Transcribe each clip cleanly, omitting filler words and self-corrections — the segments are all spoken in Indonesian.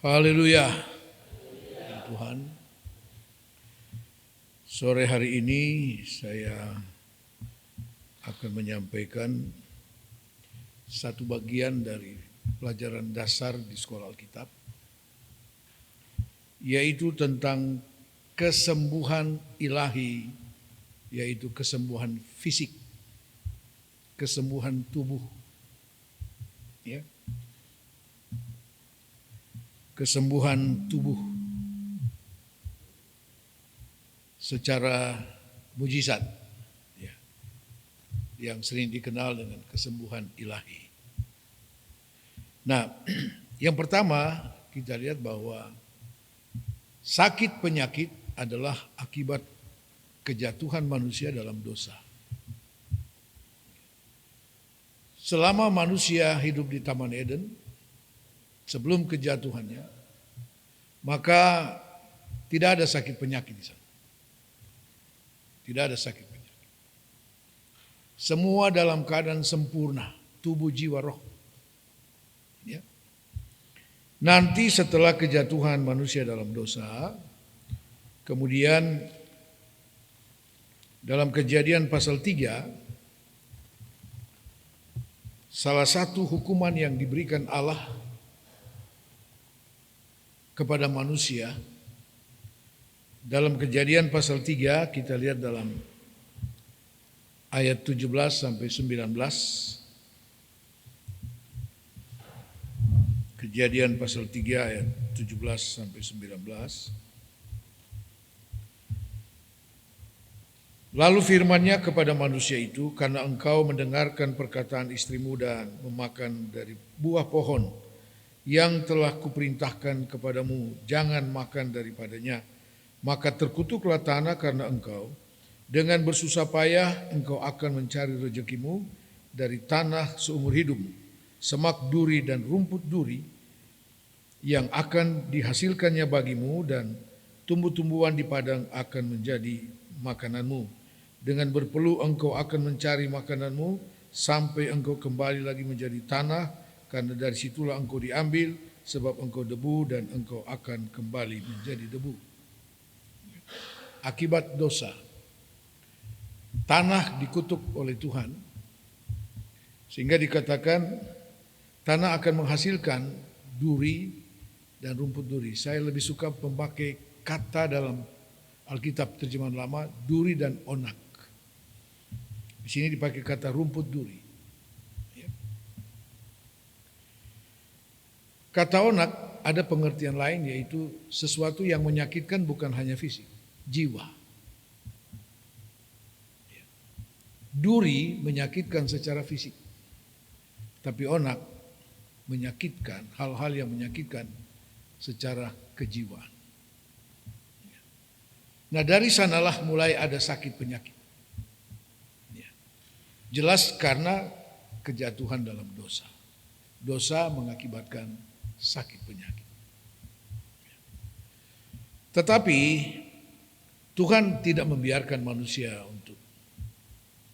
Haleluya. Tuhan, sore hari ini saya akan menyampaikan satu bagian dari pelajaran dasar di sekolah Alkitab, yaitu tentang kesembuhan ilahi, yaitu kesembuhan fisik, kesembuhan tubuh, ya. Kesembuhan tubuh secara mujizat, ya, yang sering dikenal dengan kesembuhan ilahi. Nah, yang pertama kita lihat bahwa sakit penyakit adalah akibat kejatuhan manusia dalam dosa. Selama manusia hidup di Taman Eden, sebelum kejatuhannya, maka tidak ada sakit penyakit di sana. Tidak ada sakit penyakit. Semua dalam keadaan sempurna, tubuh, jiwa, roh. Ya. Nanti setelah kejatuhan manusia dalam dosa, kemudian dalam Kejadian pasal 3, salah satu hukuman yang diberikan Allah kepada manusia, dalam Kejadian pasal 3 kita lihat dalam ayat 17 sampai 19. Kejadian pasal 3 ayat 17 sampai 19. Lalu firman-Nya kepada manusia itu, karena engkau mendengarkan perkataan istrimu dan memakan dari buah pohon yang telah kuperintahkan kepadamu, jangan makan daripadanya, maka terkutuklah tanah karena engkau. Dengan bersusah payah engkau akan mencari rezekimu dari tanah seumur hidupmu. Semak duri dan rumput duri yang akan dihasilkannya bagimu, dan tumbuh-tumbuhan di padang akan menjadi makananmu. Dengan berpeluh engkau akan mencari makananmu sampai engkau kembali lagi menjadi tanah, karena dari situlah engkau diambil, sebab engkau debu dan engkau akan kembali menjadi debu. Akibat dosa, tanah dikutuk oleh Tuhan, sehingga dikatakan tanah akan menghasilkan duri dan rumput duri. Saya lebih suka memakai kata dalam Alkitab terjemahan lama, duri dan onak. Di sini dipakai kata rumput duri. Kata onak ada pengertian lain, yaitu sesuatu yang menyakitkan bukan hanya fisik, jiwa. Duri menyakitkan secara fisik, tapi onak menyakitkan, hal-hal yang menyakitkan secara kejiwaan. Nah, dari sanalah mulai ada sakit penyakit. Jelas karena kejatuhan dalam dosa. Dosa mengakibatkan sakit penyakit. Tetapi Tuhan tidak membiarkan manusia untuk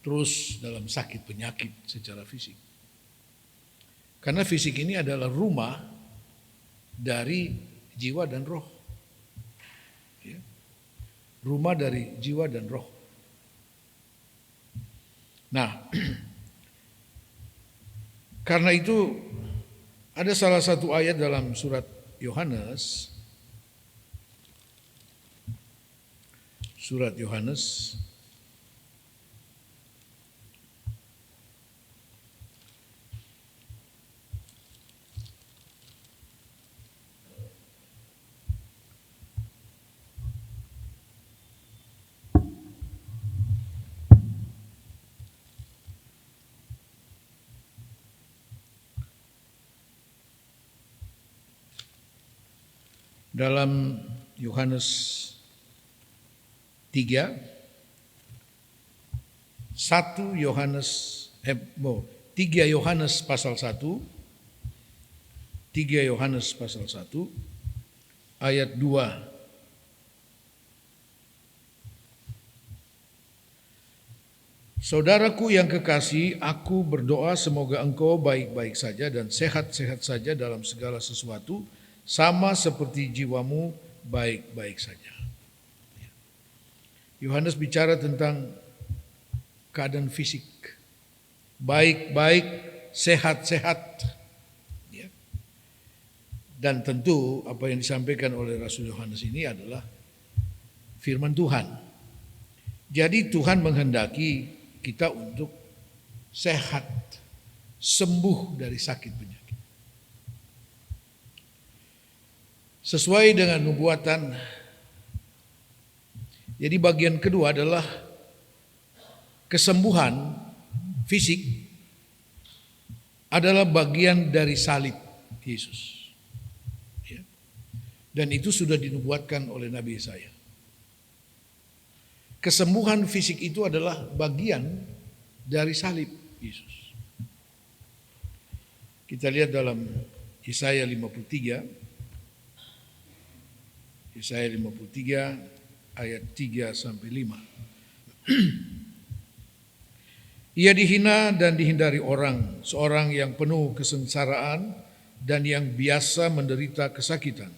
terus dalam sakit penyakit secara fisik. Karena fisik ini adalah rumah dari jiwa dan roh. Ya. Rumah dari jiwa dan roh. Nah, karena itu ada salah satu ayat dalam surat Yohanes, dalam Yohanes 3, 3 Yohanes pasal 1, 3 Yohanes pasal 1 ayat 2. Saudaraku yang kekasih, aku berdoa semoga engkau baik-baik saja dan sehat-sehat saja dalam segala sesuatu, sama seperti jiwamu baik-baik saja. Yohanes bicara tentang keadaan fisik, baik-baik, sehat-sehat. Dan tentu apa yang disampaikan oleh Rasul Yohanes ini adalah firman Tuhan. Jadi Tuhan menghendaki kita untuk sehat, sembuh dari sakit penyakit. Sesuai dengan nubuatan. Jadi bagian kedua adalah kesembuhan fisik adalah bagian dari salib Yesus. Dan itu sudah dinubuatkan oleh Nabi Yesaya. Kesembuhan fisik itu adalah bagian dari salib Yesus. Kita lihat dalam Yesaya 53. Yesaya 53 ayat 3 sampai 5. Ia dihina dan dihindari orang, seorang yang penuh kesengsaraan dan yang biasa menderita kesakitan.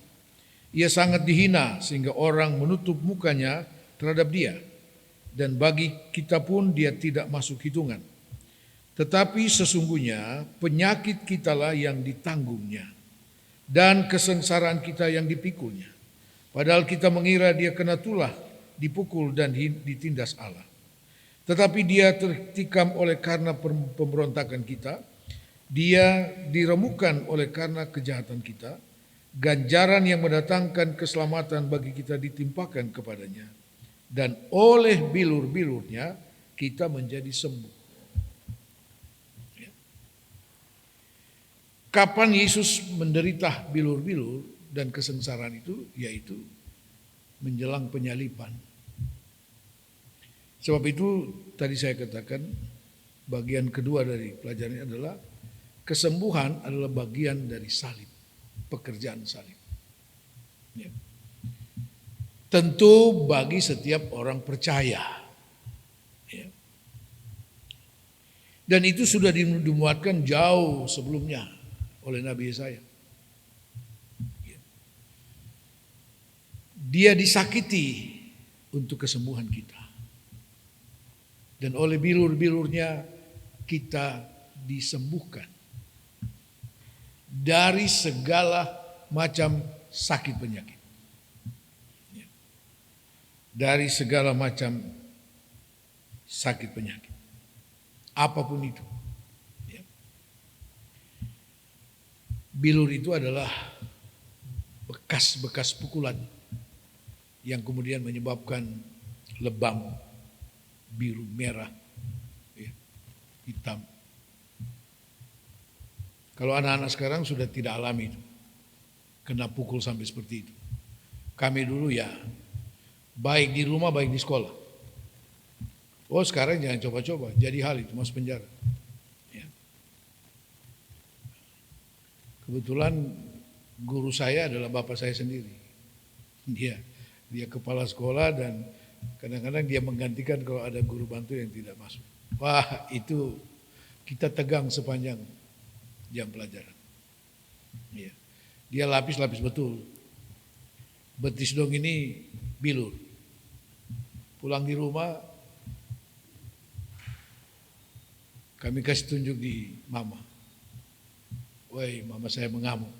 Ia sangat dihina sehingga orang menutup mukanya terhadap dia. Dan bagi kita pun dia tidak masuk hitungan. Tetapi sesungguhnya penyakit kitalah yang ditanggungnya. Dan kesengsaraan kita yang dipikulnya. Padahal kita mengira dia kena tulah, dipukul dan ditindas Allah. Tetapi dia tertikam oleh karena pemberontakan kita. Dia diremukkan oleh karena kejahatan kita. Ganjaran yang mendatangkan keselamatan bagi kita ditimpakan kepadanya. Dan oleh bilur-bilurnya kita menjadi sembuh. Kapan Yesus menderita bilur-bilur dan kesengsaraan itu? Yaitu menjelang penyaliban. Sebab itu tadi saya katakan bagian kedua dari pelajaran ini adalah kesembuhan adalah bagian dari salib. Pekerjaan salib. Ya. Tentu bagi setiap orang percaya. Ya. Dan itu sudah dimuatkan jauh sebelumnya oleh Nabi Yesaya. Ya. Dia disakiti untuk kesembuhan kita. Dan oleh bilur-bilurnya kita disembuhkan dari segala macam sakit penyakit. Dari segala macam sakit penyakit. Apapun itu. Bilur itu adalah bekas-bekas pukulan yang kemudian menyebabkan lebam biru, merah, hitam. Kalau anak-anak sekarang sudah tidak alami itu, kena pukul sampai seperti itu. Kami dulu ya, baik di rumah, baik di sekolah. Oh sekarang jangan coba-coba, jadi hal itu masuk penjara. Ya. Kebetulan guru saya adalah bapak saya sendiri. Dia kepala sekolah dan kadang-kadang dia menggantikan kalau ada guru bantu yang tidak masuk. Wah itu kita tegang sepanjang jam pelajaran. Ya. Dia lapis-lapis betul. Betis dong ini bilur. Pulang di rumah kami kasih tunjuk di mama. Woi, mama saya mengamuk.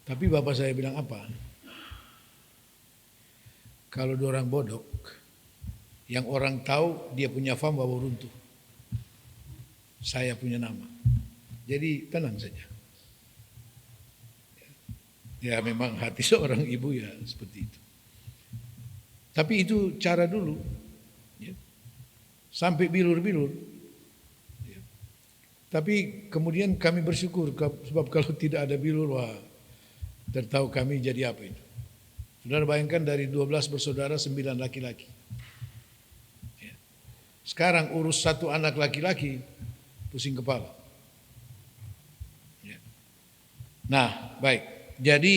Tapi bapak saya bilang apa? Kalau dorang bodok, yang orang tahu dia punya fam bawa runtuh. Saya punya nama. Jadi tenang saja. Ya memang hati seorang ibu ya seperti itu. Tapi itu cara dulu. Ya. Sampai bilur-bilur. Ya. Tapi kemudian kami bersyukur. Sebab kalau tidak ada bilur, wah tertahu kami jadi apa itu. Saudara bayangkan dari 12 bersaudara 9 laki-laki. Ya. Sekarang urus satu anak laki-laki pusing kepala. Ya. Nah, baik. Jadi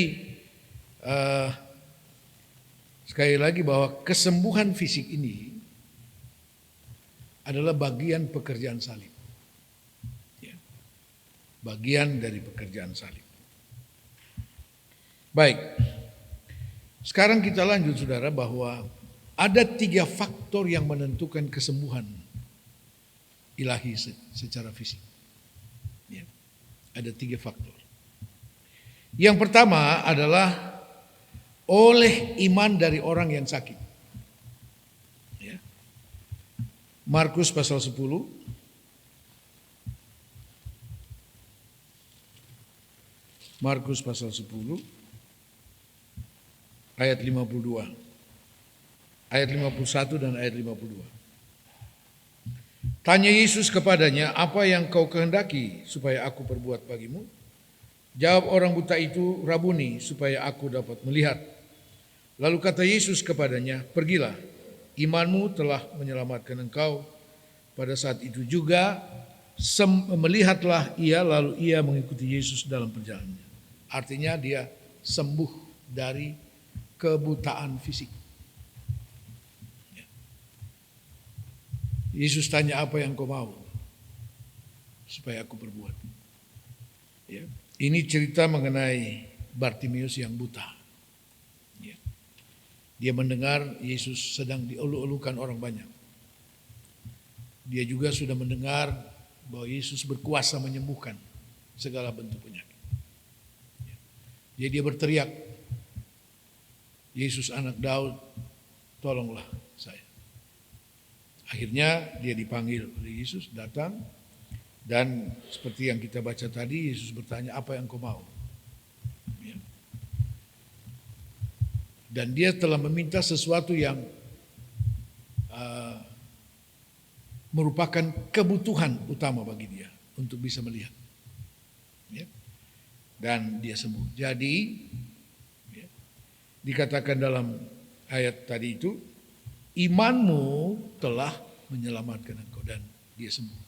sekali lagi bahwa kesembuhan fisik ini adalah bagian pekerjaan salib. Ya. bagian dari pekerjaan salib. Baik, sekarang kita lanjut saudara, bahwa ada 3 faktor yang menentukan kesembuhan ilahi secara fisik. Ya, ada 3 faktor. Yang pertama adalah oleh iman dari orang yang sakit. Ya. Markus pasal 10. Markus pasal 10 ayat 52. Ayat 51 dan ayat 52. Tanya Yesus kepadanya, apa yang kau kehendaki supaya aku perbuat bagimu? Jawab orang buta itu, Rabuni, supaya aku dapat melihat. Lalu kata Yesus kepadanya, pergilah, imanmu telah menyelamatkan engkau. Pada saat itu juga melihatlah ia, lalu ia mengikuti Yesus dalam perjalanannya. Artinya dia sembuh dari kebutaan fisik. Yesus tanya, apa yang kau mau supaya aku perbuat? Ya. Ini cerita mengenai Bartimeus yang buta. Ya. Dia mendengar Yesus sedang dielu-elukan orang banyak. Dia juga sudah mendengar bahwa Yesus berkuasa menyembuhkan segala bentuk penyakit. Ya. Jadi dia berteriak, Yesus anak Daud, tolonglah saya. Akhirnya dia dipanggil oleh Yesus, datang. Dan seperti yang kita baca tadi, Yesus bertanya, apa yang kau mau? Ya. Dan dia telah meminta sesuatu yang merupakan kebutuhan utama bagi dia untuk bisa melihat. Ya. Dan dia sembuh. Jadi ya, dikatakan dalam ayat tadi itu, imanmu telah menyelamatkan engkau, dan dia sembuh.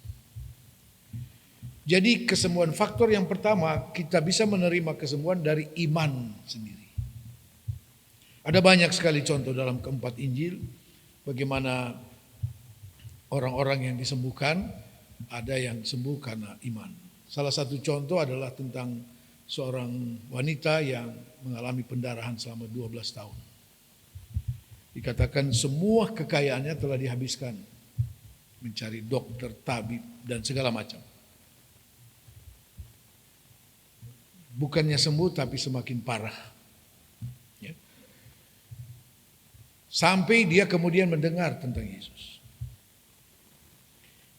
Jadi kesembuhan, faktor yang pertama, kita bisa menerima kesembuhan dari iman sendiri. Ada banyak sekali contoh dalam keempat Injil bagaimana orang-orang yang disembuhkan, ada yang sembuh karena iman. Salah satu contoh adalah tentang seorang wanita yang mengalami pendarahan selama 12 tahun. Dikatakan semua kekayaannya telah dihabiskan mencari dokter, tabib, dan segala macam. Bukannya sembuh tapi semakin parah. Ya. Sampai dia kemudian mendengar tentang Yesus.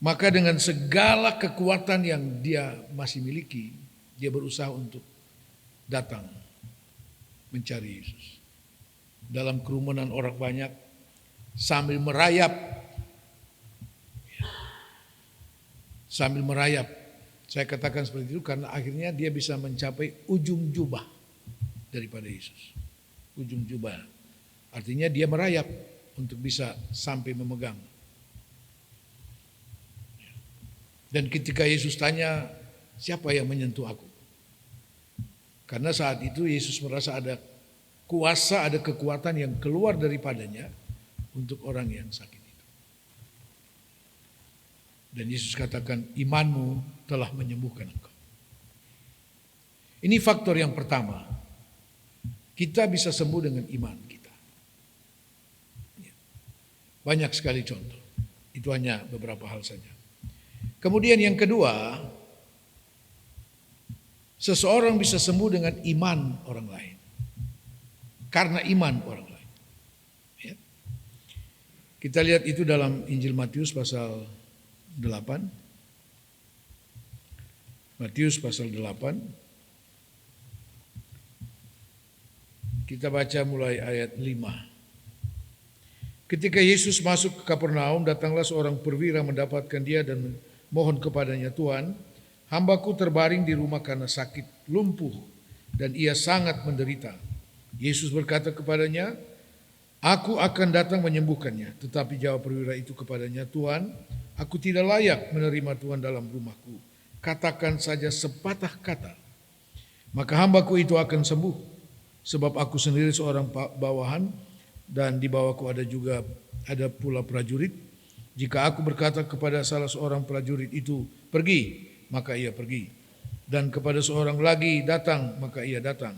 Maka dengan segala kekuatan yang dia masih miliki, dia berusaha untuk datang mencari Yesus. Dalam kerumunan orang banyak, sambil merayap. Sambil merayap. Saya katakan seperti itu karena akhirnya dia bisa mencapai ujung jubah daripada Yesus. Ujung jubah. Artinya dia merayap untuk bisa sampai memegang. Dan ketika Yesus tanya, siapa yang menyentuh aku? Karena saat itu Yesus merasa ada kuasa, ada kekuatan yang keluar daripadanya untuk orang yang sakit. Dan Yesus katakan, imanmu telah menyembuhkan engkau. Ini faktor yang pertama. Kita bisa sembuh dengan iman kita. Banyak sekali contoh. Itu hanya beberapa hal saja. Kemudian yang kedua, seseorang bisa sembuh dengan iman orang lain. Karena iman orang lain. Ya. Kita lihat itu dalam Injil Matius pasal 8. Matius pasal 8. Kita baca mulai ayat 5. Ketika Yesus masuk ke Kapernaum, datanglah seorang perwira mendapatkan dia dan mohon kepadanya, Tuhan, hambaku terbaring di rumah karena sakit lumpuh dan ia sangat menderita. Yesus berkata kepadanya, aku akan datang menyembuhkannya. Tetapi jawab perwira itu kepadanya, Tuhan, aku tidak layak menerima Tuhan dalam rumahku. Katakan saja sepatah kata, maka hambaku itu akan sembuh. Sebab aku sendiri seorang bawahan dan di bawahku ada pula prajurit. Jika aku berkata kepada salah seorang prajurit itu, pergi, maka ia pergi. dan kepada seorang lagi datang, maka ia datang.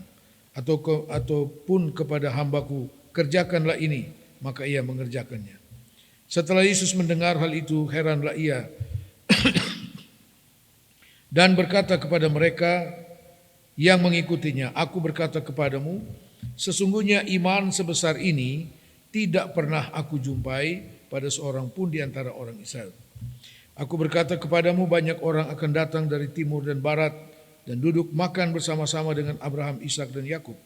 Ataupun kepada hambaku, kerjakanlah ini, maka ia mengerjakannya. Setelah Yesus mendengar hal itu, heranlah ia dan berkata kepada mereka yang mengikutinya, aku berkata kepadamu, sesungguhnya iman sebesar ini tidak pernah aku jumpai pada seorang pun di antara orang Israel. Aku berkata kepadamu, banyak orang akan datang dari timur dan barat dan duduk makan bersama-sama dengan Abraham, Ishak dan Yakub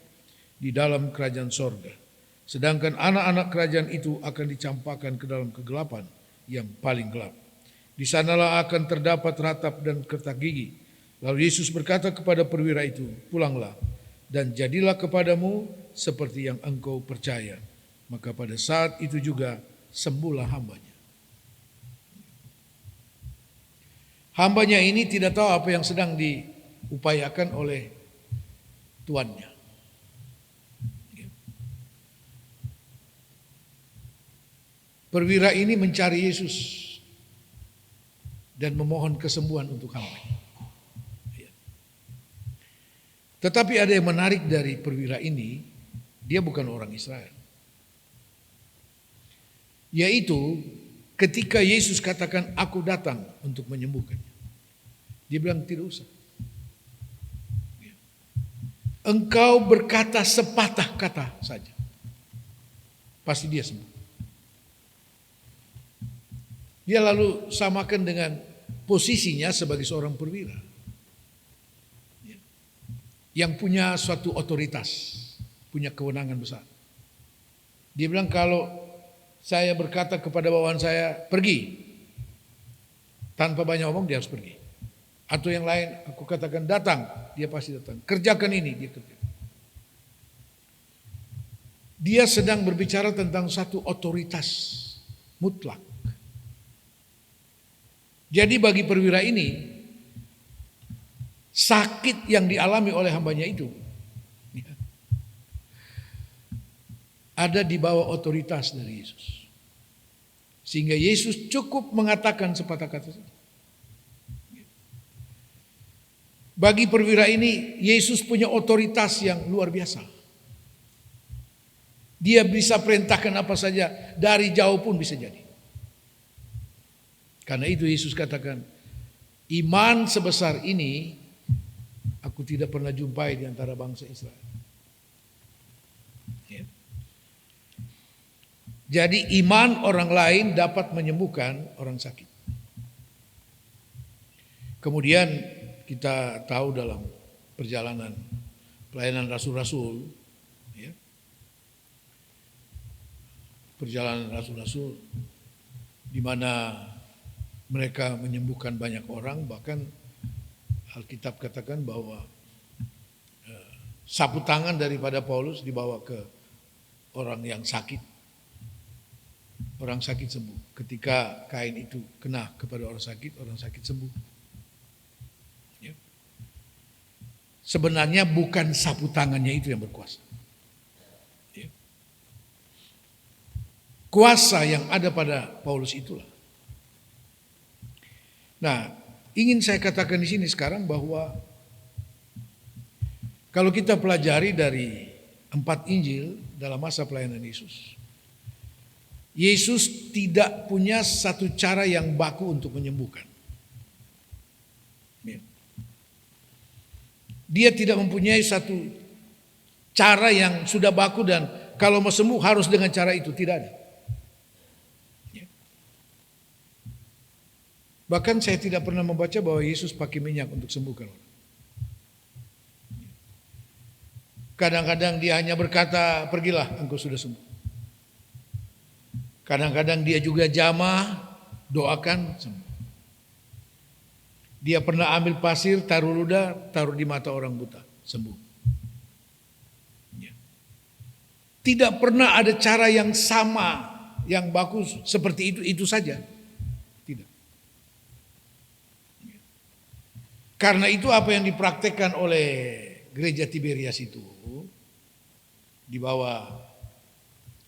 di dalam kerajaan sorga. Sedangkan anak-anak kerajaan itu akan dicampakkan ke dalam kegelapan yang paling gelap. Di sanalah akan terdapat ratap dan kertak gigi. Lalu Yesus berkata kepada perwira itu, pulanglah dan jadilah kepadamu seperti yang engkau percaya. Maka pada saat itu juga sembuhlah hambanya. Hambanya ini tidak tahu apa yang sedang diupayakan oleh tuannya. Perwira ini mencari Yesus dan memohon kesembuhan untuk hambanya. Tetapi ada yang menarik dari perwira ini, dia bukan orang Israel. Yaitu ketika Yesus katakan, aku datang untuk menyembuhkannya. Dia bilang, tidak usah. Engkau berkata sepatah kata saja, pasti dia sembuh. Dia lalu samakan dengan posisinya sebagai seorang perwira yang punya suatu otoritas, punya kewenangan besar. Dia bilang, kalau saya berkata kepada bawahan saya, pergi, tanpa banyak omong dia harus pergi. Atau yang lain, aku katakan datang, dia pasti datang. Kerjakan ini, dia kerjakan. Dia sedang berbicara tentang satu otoritas mutlak. Jadi bagi perwira ini, sakit yang dialami oleh hambanya itu ada di bawah otoritas dari Yesus. Sehingga Yesus cukup mengatakan sepatah kata saja. Bagi perwira ini, Yesus punya otoritas yang luar biasa. Dia bisa perintahkan apa saja, dari jauh pun bisa jadi. Karena itu Yesus katakan, iman sebesar ini aku tidak pernah jumpai di antara bangsa Israel. Ya. Jadi iman orang lain dapat menyembuhkan orang sakit. Kemudian kita tahu dalam perjalanan pelayanan rasul-rasul, ya, perjalanan rasul-rasul di mana mereka menyembuhkan banyak orang, bahkan Alkitab katakan bahwa sapu tangan daripada Paulus dibawa ke orang yang sakit. Orang sakit sembuh. Ketika kain itu kena kepada orang sakit sembuh. Ya. Sebenarnya bukan sapu tangannya itu yang berkuasa. Ya. Kuasa yang ada pada Paulus itulah. Nah, ingin saya katakan di sini sekarang bahwa kalau kita pelajari dari 4 Injil dalam masa pelayanan Yesus, Yesus tidak punya satu cara yang baku untuk menyembuhkan. Dia tidak mempunyai satu cara yang sudah baku dan kalau mau sembuh harus dengan cara itu, tidak ada. Bahkan saya tidak pernah membaca bahwa Yesus pakai minyak untuk sembuhkan orang. Kadang-kadang dia hanya berkata, pergilah engkau sudah sembuh. Kadang-kadang dia juga jamah, doakan sembuh. Dia pernah ambil pasir, taruh ludah, taruh di mata orang buta, sembuh. Tidak pernah ada cara yang sama, yang bagus seperti itu saja. Karena itu apa yang dipraktekkan oleh gereja Tiberias itu di bawah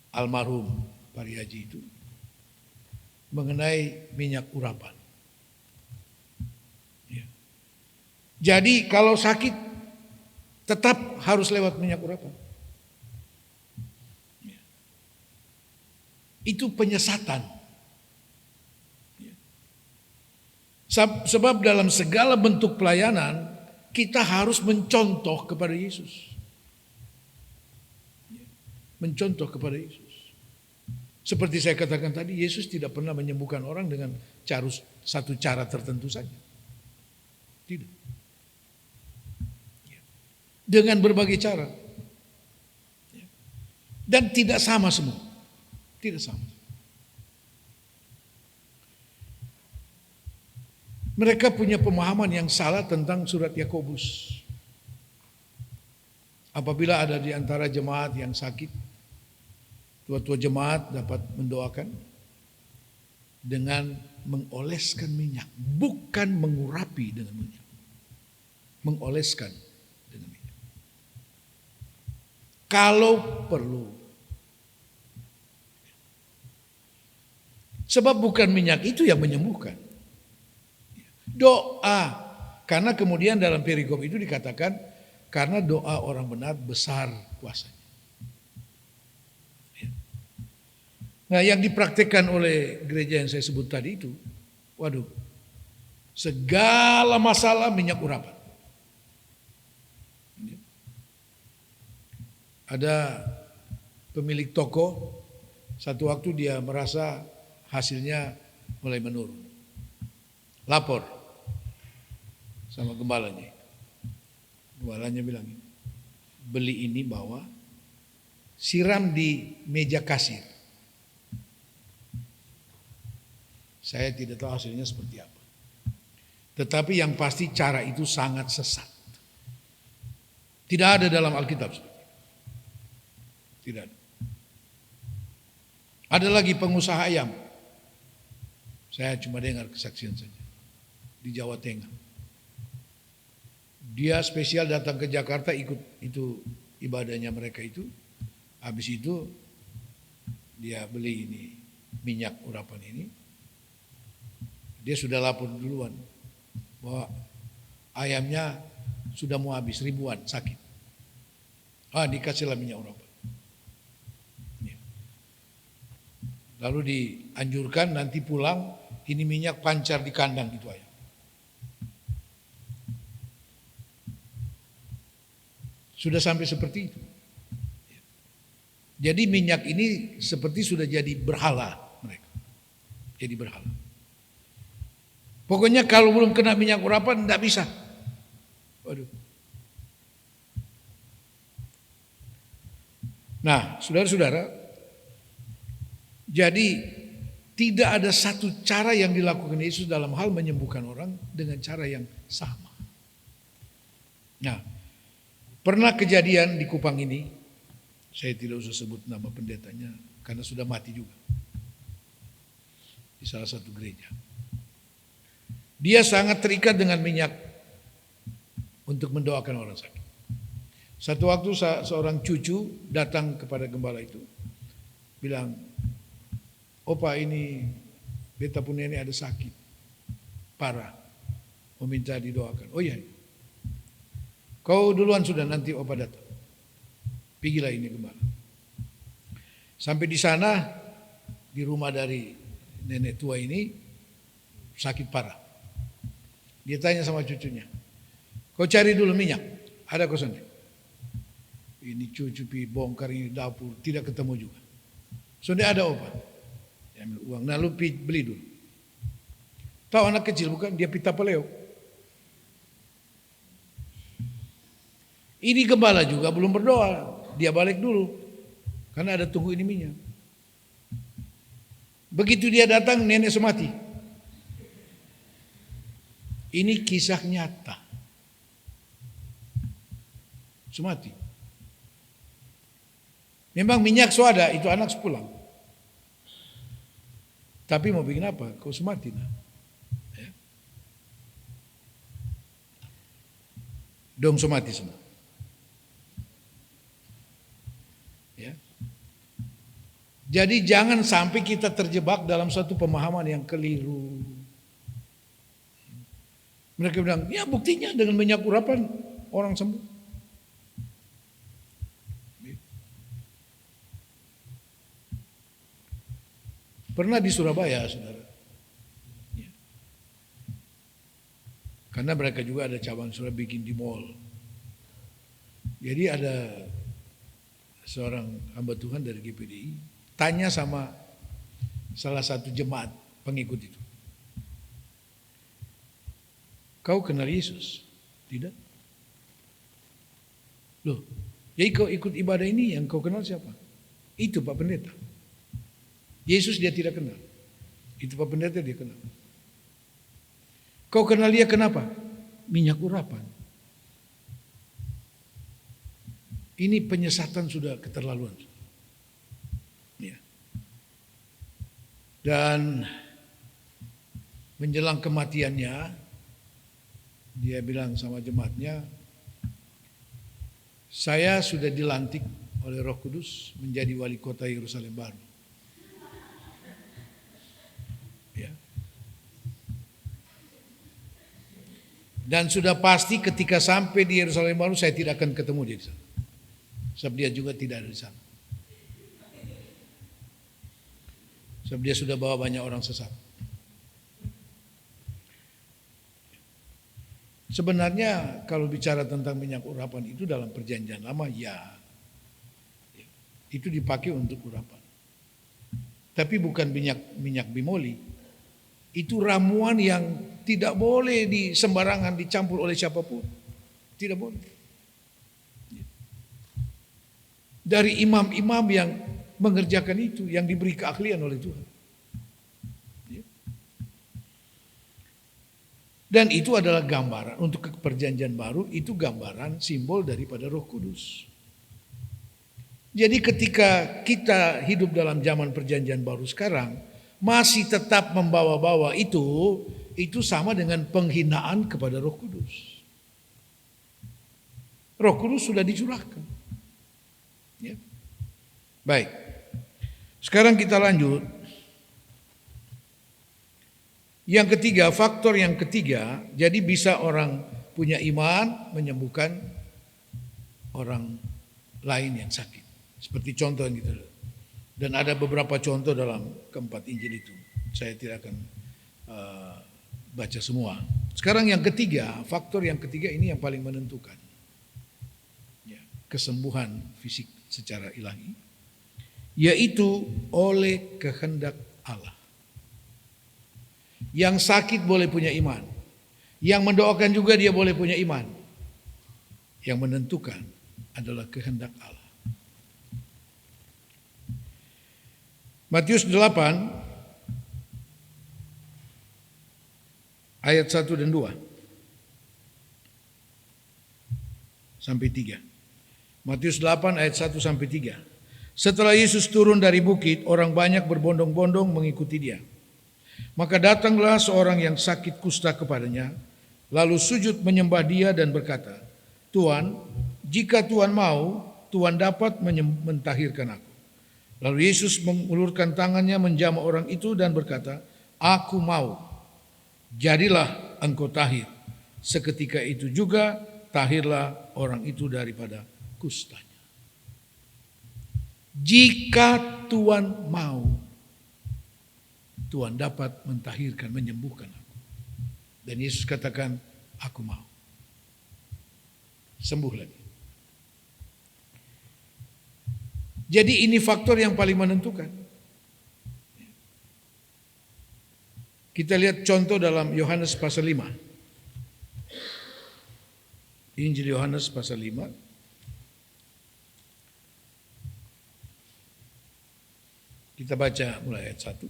almarhum Parihaji itu mengenai minyak urapan. Ya. Jadi kalau sakit tetap harus lewat minyak urapan. Itu penyesatan. Sebab dalam segala bentuk pelayanan kita harus mencontoh kepada Yesus. Mencontoh kepada Yesus. Seperti saya katakan tadi, Yesus tidak pernah menyembuhkan orang dengan satu cara tertentu saja. Tidak. Dengan berbagai cara. Dan tidak sama semua. Tidak sama. Mereka punya pemahaman yang salah tentang surat Yakobus. Apabila ada di antara jemaat yang sakit, tua-tua jemaat dapat mendoakan dengan mengoleskan minyak, bukan mengurapi dengan minyak. Mengoleskan dengan minyak. Kalau perlu. Sebab bukan minyak itu yang menyembuhkan. Doa. Karena kemudian dalam perikop itu dikatakan, karena doa orang benar besar kuasanya. Nah, yang dipraktikkan oleh gereja yang saya sebut tadi itu, waduh, segala masalah minyak urapan. Ada pemilik toko, satu waktu dia merasa hasilnya mulai menurun. Lapor sama gembalanya. Gembalanya bilang, beli ini bawa, siram di meja kasir. Saya tidak tahu hasilnya seperti apa. Tetapi yang pasti cara itu sangat sesat. Tidak ada dalam Alkitab. Tidak ada. Ada lagi pengusaha ayam. Saya cuma dengar kesaksian saja. Di Jawa Tengah. Dia spesial datang ke Jakarta ikut itu ibadahnya mereka itu. Habis itu dia beli ini minyak urapan ini. Dia sudah lapor duluan bahwa ayamnya sudah mau habis, ribuan sakit. Dikasihlah minyak urapan. Lalu dianjurkan nanti pulang ini minyak pancar di kandang gitu ayam. Sudah sampai seperti itu. Jadi minyak ini seperti sudah jadi berhala mereka. Jadi berhala. Pokoknya kalau belum kena minyak urapan tidak bisa. Waduh. Nah, saudara-saudara, jadi tidak ada satu cara yang dilakukan Yesus dalam hal menyembuhkan orang dengan cara yang sama. Nah, pernah kejadian di Kupang ini, saya tidak usah sebut nama pendetanya karena sudah mati juga. Di salah satu gereja. Dia sangat terikat dengan minyak untuk mendoakan orang sakit. Satu waktu seorang cucu datang kepada gembala itu, bilang, "Opa, ini beta punya ini ada sakit parah, mau minta didoakan." "Oh iya, kau duluan sudah, nanti opa datang. Pergilah ini gembala." Sampai di sana, di rumah dari nenek tua ini sakit parah. Dia tanya sama cucunya, "Kau cari dulu minyak, ada kosong?" Ini cucu pi bongkar ini dapur, tidak ketemu juga. Sudah ada opa. Dia ambil uang, nah lu beli dulu. Tahu anak kecil bukan? Dia pita peleo. Ini gembala juga belum berdoa, dia balik dulu. Karena ada tunggu ini minyak. Begitu dia datang, nenek semati. Ini kisah nyata. Semati. Memang minyak ada, itu anak sepulang. Tapi mau bikin apa? Kau semati. Nah. Ya. Dong semati semua. Ya. Jadi jangan sampai kita terjebak dalam suatu pemahaman yang keliru. Mereka bilang, ya buktinya dengan minyak urapan orang sembuh. Pernah di Surabaya, saudara. Ya. Karena mereka juga ada cabang sudah bikin di mall. Jadi ada seorang hamba Tuhan dari GPDI tanya sama salah satu jemaat pengikut itu. Kau kenal Yesus? Tidak. Loh, jadi kau ikut ibadah ini yang kau kenal siapa? Itu Pak Pendeta. Yesus dia tidak kenal. Itu Pak Pendeta dia kenal. Kau kenal dia kenapa? Minyak urapan. Ini penyesatan sudah keterlaluan. Ya. Dan menjelang kematiannya, dia bilang sama jemaatnya, saya sudah dilantik oleh Roh Kudus menjadi wali kota Yerusalem baru. Ya. Dan sudah pasti ketika sampai di Yerusalem baru saya tidak akan ketemu dia di sana. Sebab dia juga tidak ada di sana. Sebab dia sudah bawa banyak orang sesat. Sebenarnya kalau bicara tentang minyak urapan itu dalam perjanjian lama ya. Itu dipakai untuk urapan. Tapi bukan minyak bimoli. Itu ramuan yang tidak boleh sembarangan dicampur oleh siapapun. Tidak boleh. Dari imam-imam yang mengerjakan itu, yang diberi keahlian oleh Tuhan. Dan itu adalah gambaran, untuk perjanjian baru, itu gambaran simbol daripada Roh Kudus. Jadi ketika kita hidup dalam zaman perjanjian baru sekarang, masih tetap membawa-bawa itu sama dengan penghinaan kepada Roh Kudus. Roh Kudus sudah dicurahkan. Ya. Baik, sekarang kita lanjut. Yang ketiga, faktor yang ketiga, jadi bisa orang punya iman menyembuhkan orang lain yang sakit. Seperti contoh yang kita lihat. Dan ada beberapa contoh dalam keempat Injil itu. Saya tidak akan baca semua. Sekarang yang ketiga, faktor yang ketiga ini yang paling menentukan. Ya, kesembuhan fisik secara ilahi, yaitu oleh kehendak Allah. Yang sakit boleh punya iman, yang mendoakan juga dia boleh punya iman. Yang menentukan adalah kehendak Allah. Matius 8 ayat 1 dan 2 sampai 3. Matius 8 ayat 1 sampai 3. Setelah Yesus turun dari bukit, orang banyak berbondong-bondong mengikuti dia. Maka datanglah seorang yang sakit kusta kepadanya, lalu sujud menyembah dia dan berkata, Tuhan, jika Tuhan mau, Tuhan dapat mentahirkan aku. Lalu Yesus mengulurkan tangannya menjamah orang itu dan berkata, aku mau, jadilah engkau tahir. Seketika itu juga tahirlah orang itu daripada kustanya. Jika Tuhan mau, Tuhan dapat mentahirkan, menyembuhkan aku. Dan Yesus katakan, aku mau. Sembuh lagi. Jadi ini faktor yang paling menentukan. Kita lihat contoh dalam Yohanes pasal 5. Injil Yohanes pasal 5. Kita baca mulai ayat 1.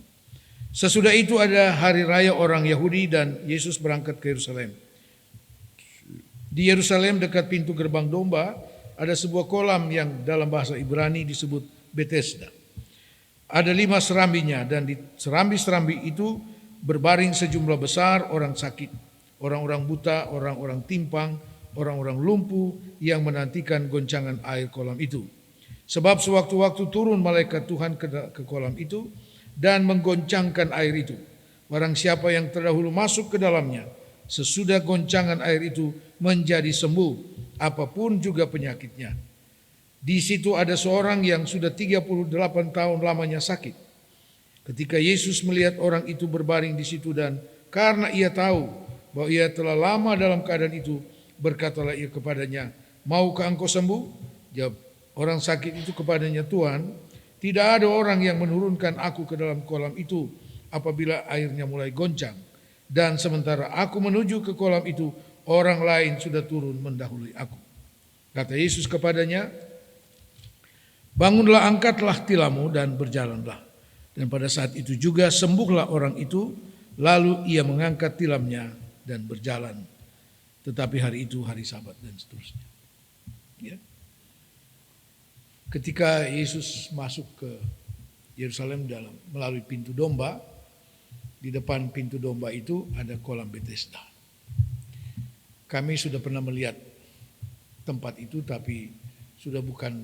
Sesudah itu ada hari raya orang Yahudi dan Yesus berangkat ke Yerusalem. Di Yerusalem dekat pintu gerbang domba ada sebuah kolam yang dalam bahasa Ibrani disebut Bethesda. Ada 5 serambinya dan di serambi-serambi itu berbaring sejumlah besar orang sakit, orang-orang buta, orang-orang timpang, orang-orang lumpuh yang menantikan goncangan air kolam itu. Sebab sewaktu-waktu turun malaikat Tuhan ke kolam itu dan menggoncangkan air itu. Barang siapa yang terdahulu masuk ke dalamnya sesudah goncangan air itu menjadi sembuh, apapun juga penyakitnya. Di situ ada seorang yang sudah 38 tahun lamanya sakit. Ketika Yesus melihat orang itu berbaring di situ dan karena ia tahu bahwa ia telah lama dalam keadaan itu, berkatalah ia kepadanya, "Maukah engkau sembuh?" Jawab orang sakit itu kepadanya, "Tuhan, tidak ada orang yang menurunkan aku ke dalam kolam itu apabila airnya mulai goncang. Dan sementara aku menuju ke kolam itu, orang lain sudah turun mendahului aku." Kata Yesus kepadanya, "Bangunlah, angkatlah tilammu dan berjalanlah." Dan pada saat itu juga sembuhlah orang itu, lalu ia mengangkat tilamnya dan berjalan. Tetapi hari itu hari Sabat dan seterusnya. Ya. Ketika Yesus masuk ke Yerusalem melalui pintu domba, di depan pintu domba itu ada kolam Bethesda. Kami sudah pernah melihat tempat itu, tapi sudah bukan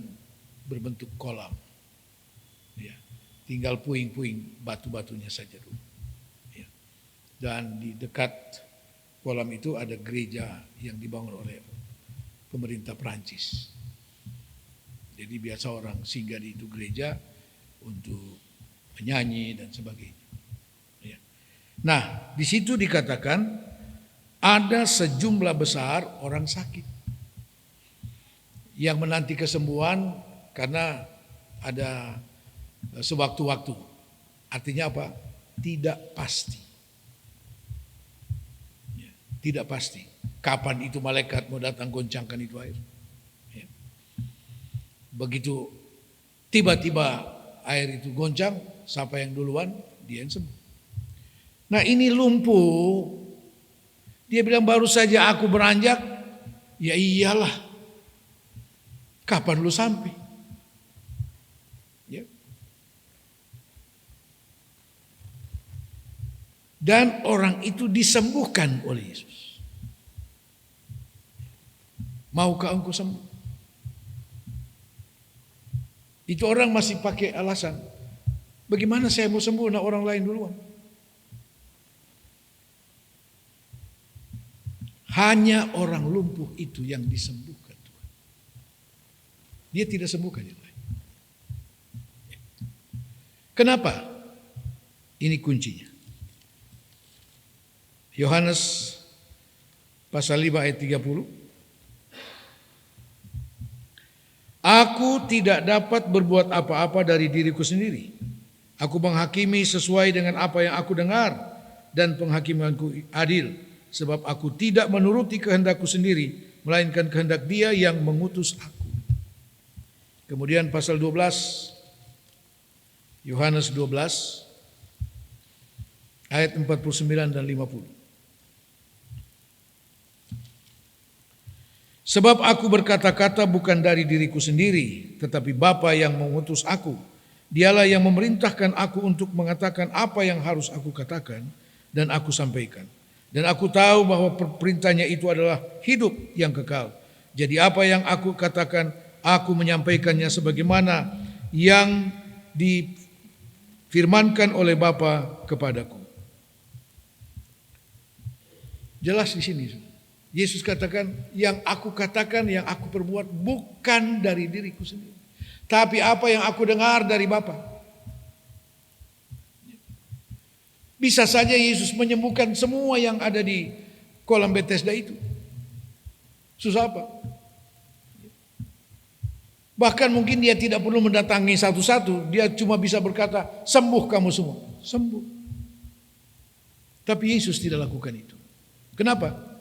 berbentuk kolam. Ya. Tinggal puing-puing batu-batunya saja dulu. Ya. Dan di dekat kolam itu ada gereja yang dibangun oleh pemerintah Prancis. Jadi biasa orang singgah di itu gereja untuk menyanyi dan sebagainya. Ya. Nah, di situ dikatakan ada sejumlah besar orang sakit yang menanti kesembuhan karena ada sewaktu-waktu. Artinya apa? Tidak pasti. Ya, tidak pasti. Kapan itu malaikat mau datang goncangkan itu air? Ya. Begitu tiba-tiba air itu goncang, siapa yang duluan? Dia yang sembuh. Nah, ini lumpuh. Dia bilang baru saja aku beranjak. Ya iyalah. Kapan lu sampai? Ya. Dan orang itu disembuhkan oleh Yesus. Maukah engkau sembuh? Itu orang masih pakai alasan. Bagaimana saya mau sembuh, nah orang lain duluan? Hanya orang lumpuh itu yang disembuhkan Tuhan. Dia tidak sembuhkan yang lain. Kenapa? Ini kuncinya. Yohanes pasal 5 ayat 30. Aku tidak dapat berbuat apa-apa dari diriku sendiri. Aku menghakimi sesuai dengan apa yang aku dengar, dan penghakimanku adil, sebab aku tidak menuruti kehendakku sendiri, melainkan kehendak Dia yang mengutus aku. Kemudian pasal 12, Yohanes 12 ayat 49 dan 50. Sebab aku berkata-kata bukan dari diriku sendiri, tetapi Bapa yang mengutus aku. Dialah yang memerintahkan aku untuk mengatakan apa yang harus aku katakan dan aku sampaikan. Dan aku tahu bahwa perintahnya itu adalah hidup yang kekal. Jadi apa yang aku katakan, aku menyampaikannya sebagaimana yang difirmankan oleh Bapa kepadaku. Jelas di sini. Yesus katakan, yang aku katakan, yang aku perbuat bukan dari diriku sendiri, tapi apa yang aku dengar dari Bapa. Bisa saja Yesus menyembuhkan semua yang ada di kolam Bethesda itu. Susah apa? Bahkan mungkin dia tidak perlu mendatangi satu-satu, dia cuma bisa berkata, sembuh kamu semua. Sembuh. Tapi Yesus tidak lakukan itu. Kenapa?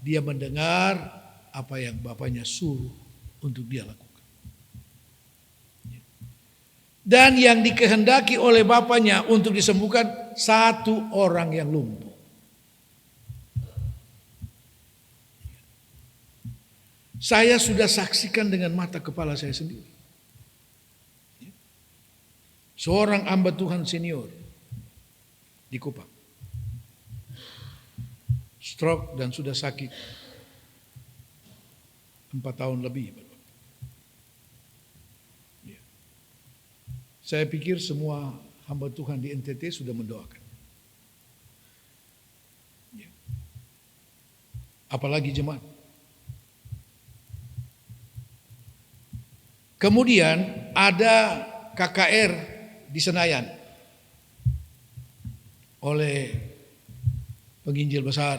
Dia mendengar apa yang Bapaknya suruh untuk dia lakukan. Dan yang dikehendaki oleh Bapaknya untuk disembuhkan satu orang yang lumpuh. Saya sudah saksikan dengan mata kepala saya sendiri. Seorang hamba Tuhan senior di Kupang. Stroke dan sudah sakit 4 tahun lebih. Saya pikir semua hamba Tuhan di NTT sudah mendoakan. apalagi jemaat. Kemudian ada KKR di Senayan oleh penginjil besar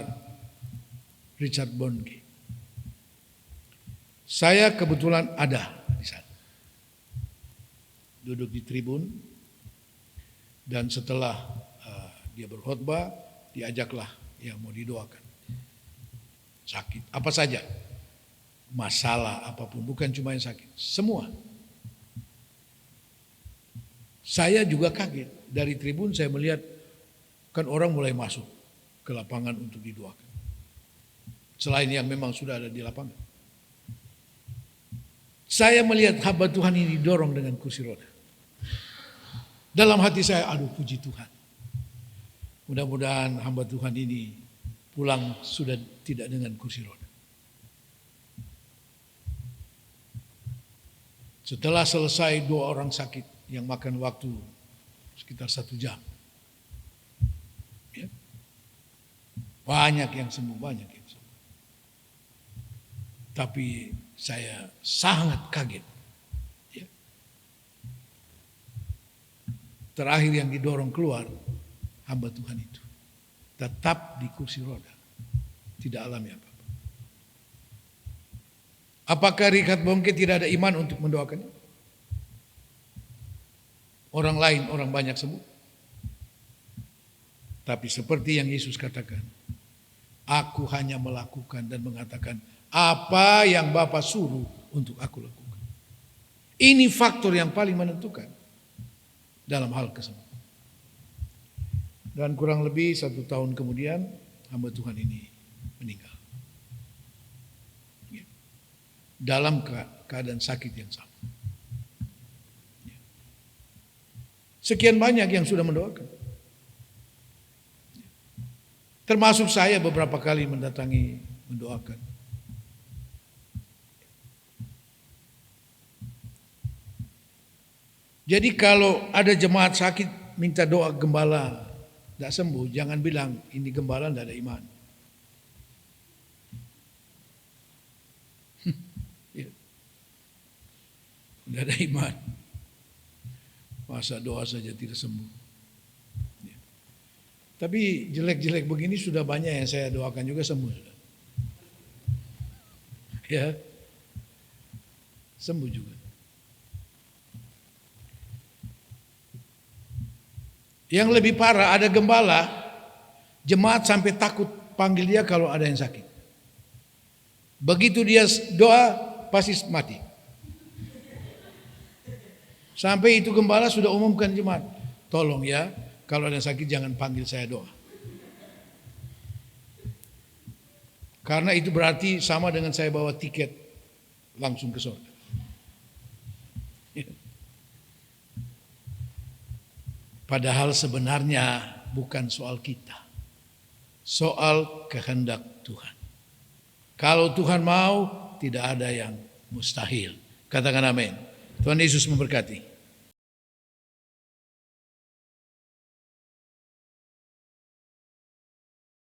Richard Bonnke. Saya kebetulan ada di sana, duduk di tribun, dan setelah dia berkhotbah, diajaklah yang mau didoakan. Sakit, apa saja, masalah apapun, bukan cuma yang sakit, semua. Saya juga kaget, dari tribun saya melihat kan orang mulai masuk ke lapangan untuk didoakan. Selain yang memang sudah ada di lapangan. Saya melihat hamba Tuhan ini didorong dengan kursi roda. Dalam hati saya, aduh puji Tuhan. Mudah-mudahan hamba Tuhan ini pulang sudah tidak dengan kursi roda. Setelah selesai 2 orang sakit yang makan waktu sekitar 1 jam. Ya. Banyak yang sembuh, banyak yang sembuh. Tapi saya sangat kaget. Ya. Terakhir yang didorong keluar, hamba Tuhan itu tetap di kursi roda, tidak alami apa-apa. Apakah Richard Bonnke tidak ada iman untuk mendoakannya? Orang lain, orang banyak sembuh. Tapi seperti yang Yesus katakan, aku hanya melakukan dan mengatakan apa yang Bapa suruh untuk aku lakukan. Ini faktor yang paling menentukan dalam hal kesembuhan. Dan kurang lebih 1 tahun kemudian hamba Tuhan ini meninggal. Dalam keadaan sakit yang sama. Sekian banyak yang sudah mendoakan. Termasuk saya beberapa kali mendatangi, mendoakan. Jadi kalau ada jemaat sakit minta doa gembala tidak sembuh, jangan bilang ini gembala tidak ada iman. Tidak ada iman. Masa doa saja tidak sembuh. Ya. Tapi jelek-jelek begini sudah banyak yang saya doakan juga sembuh. Ya, sembuh juga. Yang lebih parah, ada gembala, jemaat sampai takut panggil dia kalau ada yang sakit. Begitu dia doa, pasti mati. Sampai itu gembala sudah umumkan jemaat, tolong ya, kalau ada yang sakit jangan panggil saya doa. Karena itu berarti sama dengan saya bawa tiket langsung ke surga. Padahal sebenarnya bukan soal kita, soal kehendak Tuhan. Kalau Tuhan mau, tidak ada yang mustahil. Katakan amin. Tuhan Yesus memberkati.